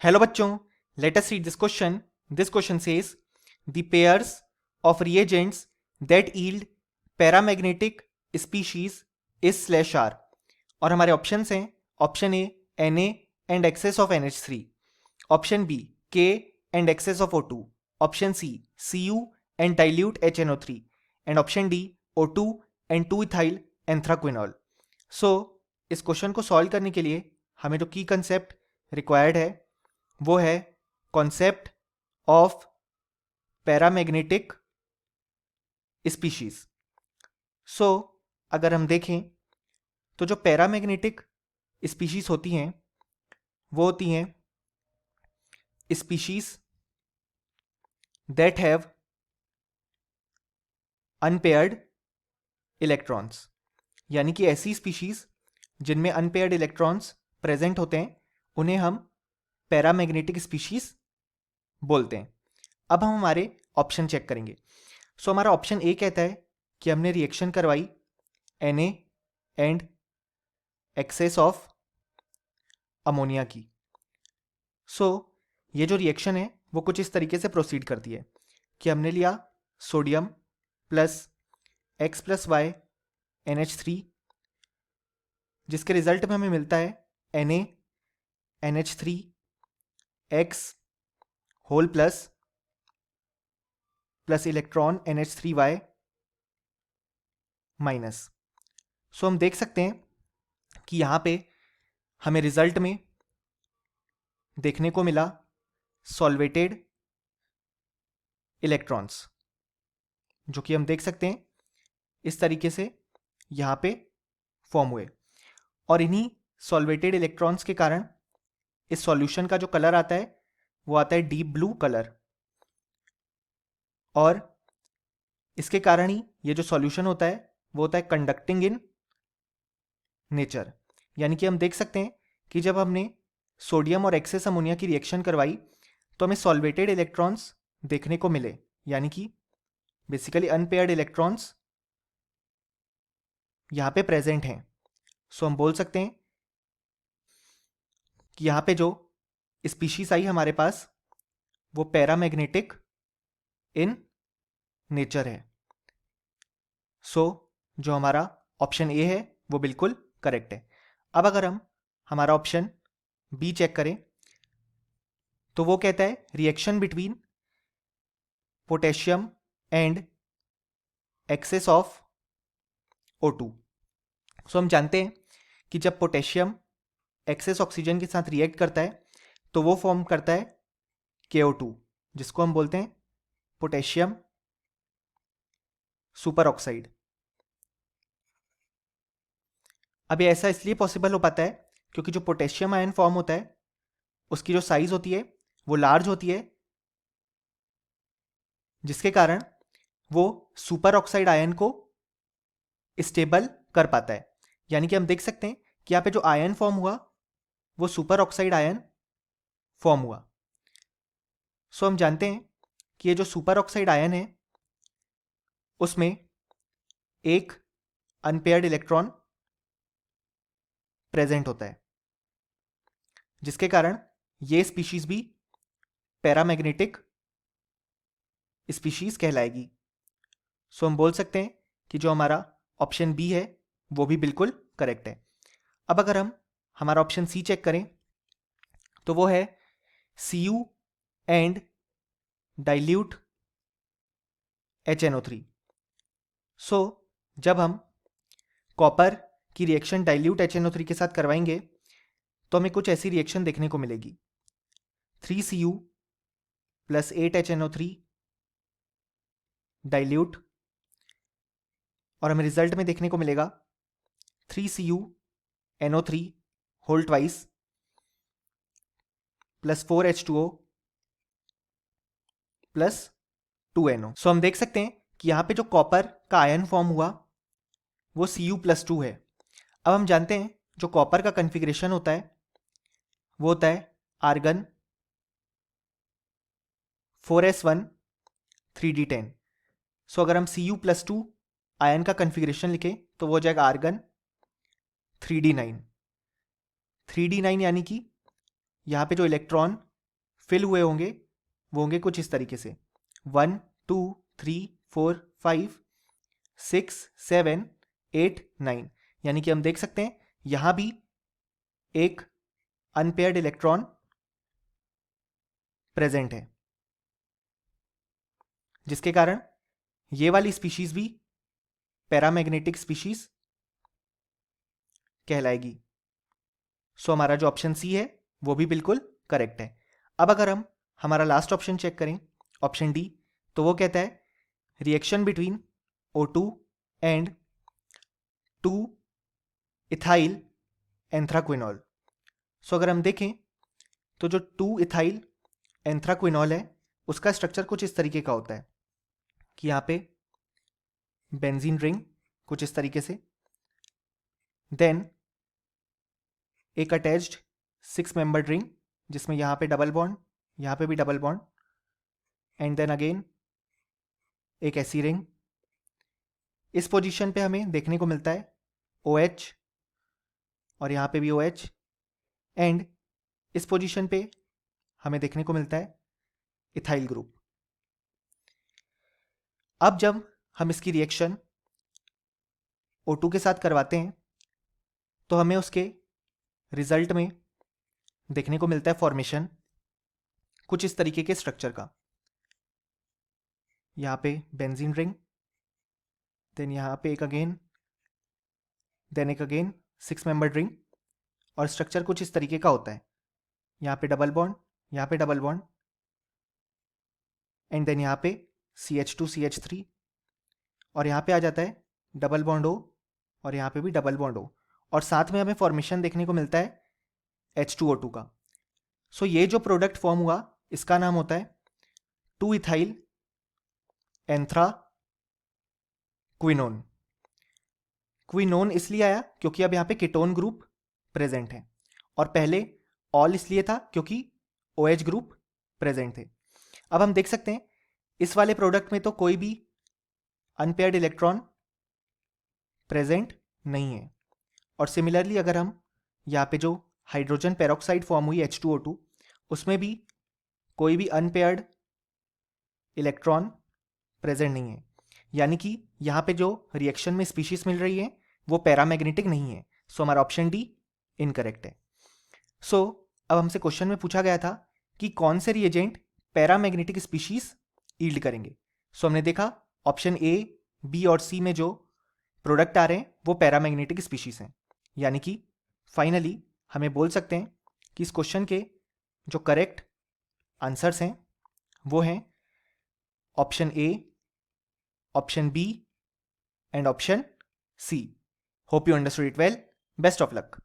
Hello बच्चों, let us read this question. This question says the pairs of reagents that yield paramagnetic species is slash r. और हमारे options हैं option A Na and excess of NH3, option B K and excess of O2, option C Cu and dilute HNO3 and option D O2 and 2-ethyl anthraquinol. So इस question को solve करने के लिए हमें जो की concept required है वो है कॉन्सेप्ट ऑफ पैरामैग्नेटिक स्पीशीज। सो अगर हम देखें तो जो पैरामैग्नेटिक स्पीशीज होती हैं वो होती हैं species that have unpaired electrons, यानी कि ऐसी स्पीशीज जिनमें अनपेयर्ड इलेक्ट्रॉन्स प्रेजेंट होते हैं उन्हें हम पैरामैग्नेटिक स्पीशीज बोलते हैं। अब हम हमारे ऑप्शन चेक करेंगे। सो हमारा ऑप्शन ए कहता है कि हमने रिएक्शन करवाई Na and excess of ammonia की। सो ये जो रिएक्शन है वो कुछ इस तरीके से प्रोसीड करती है कि हमने लिया sodium plus X plus Y NH3, जिसके रिजल्ट में हमें मिलता है Na NH3 X hole plus electron NH3y minus. So हम देख सकते हैं कि यहाँ पे हमें रिजल्ट में देखने को मिला सॉल्वेटेड इलेक्ट्रॉन्स, जो कि हम देख सकते हैं इस तरीके से यहाँ पे फॉर्म हुए। और इन्हीं सॉल्वेटेड इलेक्ट्रॉन्स के कारण इस सॉल्यूशन का जो कलर आता है वो आता है डीप ब्लू कलर, और इसके कारण ही ये जो सॉल्यूशन होता है वो होता है कंडक्टिंग इन नेचर। यानी कि हम देख सकते हैं कि जब हमने सोडियम और एक्सेस अमोनिया की रिएक्शन करवाई तो हमें सॉल्वेटेड इलेक्ट्रॉन्स देखने को मिले, यानी कि बेसिकली अनपेयर्ड इलेक्ट्रॉन्स यहाँ पे प्रेजेंट हैं। सो हम बोल सकते हैं कि यहाँ पे जो स्पीशीज आई हमारे पास वो पैरामैग्नेटिक इन नेचर है। सो जो हमारा ऑप्शन ए है वो बिल्कुल करेक्ट है। अब अगर हम हमारा ऑप्शन बी चेक करें तो वो कहता है reaction between potassium and excess of O2। So हम जानते हैं कि जब पोटेशियम एक्सेस ऑक्सीजन के साथ रिएक्ट करता है तो वो फॉर्म करता है KO2, जिसको हम बोलते हैं पोटेशियम सुपर ऑक्साइड। अब ये ऐसा इसलिए पॉसिबल हो पाता है क्योंकि जो पोटेशियम आयन फॉर्म होता है उसकी जो साइज होती है वो लार्ज होती है, जिसके कारण वो सुपर ऑक्साइड आयन को स्टेबल कर पाता है। यानी कि हम देख सकते हैं कि यहाँ पे जो आयन फॉर्म हुआ वो सुपर ऑक्साइड आयन फॉर्म हुआ। सो हम जानते हैं कि ये जो सुपर ऑक्साइड आयन है उसमें एक अनपेयर्ड इलेक्ट्रॉन प्रेजेंट होता है, जिसके कारण ये स्पीशीज भी पैरामैग्नेटिक स्पीशीज कहलाएगी। सो हम बोल सकते हैं कि जो हमारा ऑप्शन बी है वो भी बिल्कुल करेक्ट है। अब अगर हम हमारा ऑप्शन सी चेक करें तो वो है Cu एंड डाइल्यूट HNO3। सो जब हम कॉपर की रिएक्शन डाइल्यूट HNO3 के साथ करवाएंगे तो हमें कुछ ऐसी रिएक्शन देखने को मिलेगी 3Cu प्लस 8HNO3 डाइल्यूट, और हमें रिजल्ट में देखने को मिलेगा 3CuNO3 whole twice plus 4H2O plus 2NO। So हम देख सकते हैं कि यहाँ पे जो कॉपर का आयन फॉर्म हुआ वो Cu+2 है। अब हम जानते हैं जो कॉपर का कन्फिग्रेशन होता है वो होता है आर्गन 4s1 3d10। सो अगर हम Cu+2 आयन का कन्फिग्रेशन लिखें तो वो हो जाएगा आर्गन 3d9। 3d9 यानी कि यहाँ पे जो इलेक्ट्रॉन फिल हुए होंगे वो होंगे कुछ इस तरीके से 1 2 3 4 5 6 7 8 9, यानी कि हम देख सकते हैं यहां भी एक अनपेयर्ड इलेक्ट्रॉन प्रेजेंट है, जिसके कारण ये वाली स्पीशीज भी पैरामैग्नेटिक स्पीशीज कहलाएगी। सो हमारा जो ऑप्शन सी है वो भी बिल्कुल करेक्ट है। अब अगर हम हमारा लास्ट ऑप्शन चेक करें, ऑप्शन डी, तो वो कहता है reaction between O2 and 2 ethyl anthraquinol. So अगर हम देखें तो जो 2 इथाइल एंथ्राक्विनॉल है उसका स्ट्रक्चर कुछ इस तरीके का होता है कि यहाँ पे बेंजीन रिंग कुछ इस तरीके से, देन एक अटैच्ड 6 मेंबर्ड रिंग जिसमें यहाँ पे डबल बॉन्ड, यहाँ पे भी double bond, and then again एक ऐसी रिंग। इस पोजीशन पे हमें देखने को मिलता है OH और यहाँ पे भी OH, एंड इस पोजीशन पे हमें देखने को मिलता है इथाइल ग्रुप। अब जब हम इसकी रिएक्शन O2 के साथ करवाते हैं तो हमें उसके रिजल्ट में देखने को मिलता है फॉर्मेशन कुछ इस तरीके के स्ट्रक्चर का। यहाँ पे बेंजीन रिंग, देन यहाँ पे एक अगेन, देन एक अगेन 6 मेंबर्ड रिंग, और स्ट्रक्चर कुछ इस तरीके का होता है। यहाँ पे डबल बॉन्ड, यहाँ पे डबल बॉन्ड, एंड देन यहाँ पे CH2 CH3, और यहाँ पे आ जाता है डबल बॉन्ड O, और यहाँ पे भी डबल बॉन्ड O, और साथ में हमें फॉर्मेशन देखने को मिलता है H2O2 का। सो ये जो प्रोडक्ट फॉर्म हुआ इसका नाम होता है 2 इथाइल एंथ्राक्विनोन। क्विनोन इसलिए आया क्योंकि अब यहाँ पे कीटोन ग्रुप प्रेजेंट है, और पहले ऑल इसलिए था क्योंकि OH ग्रुप प्रेजेंट थे। अब हम देख सकते हैं इस वाले प्रोडक्ट में तो कोई भी अनपेयर्ड इलेक्ट्रॉन प्रेजेंट नहीं है, और सिमिलरली अगर हम यहाँ पे जो हाइड्रोजन पेरोक्साइड फॉर्म हुई H2O2 उसमें भी कोई भी अनपेयर्ड इलेक्ट्रॉन प्रेजेंट नहीं है, यानी कि यहाँ पे जो रिएक्शन में स्पीशीज मिल रही है वो पैरामैग्नेटिक नहीं है। सो हमारा ऑप्शन डी इनकरेक्ट है। सो अब हमसे क्वेश्चन में पूछा गया था कि कौन से रिएजेंट पैरामैग्नेटिक स्पीशीज ईल्ड करेंगे। सो हमने देखा ऑप्शन A, B और C में जो प्रोडक्ट आ रहे हैं वो पैरामैग्नेटिक स्पीशीज हैं, यानी कि फाइनली हमें बोल सकते हैं कि इस क्वेश्चन के जो करेक्ट आंसर्स हैं वो हैं option A, option B and option C। Hope you understood it well. Best of luck.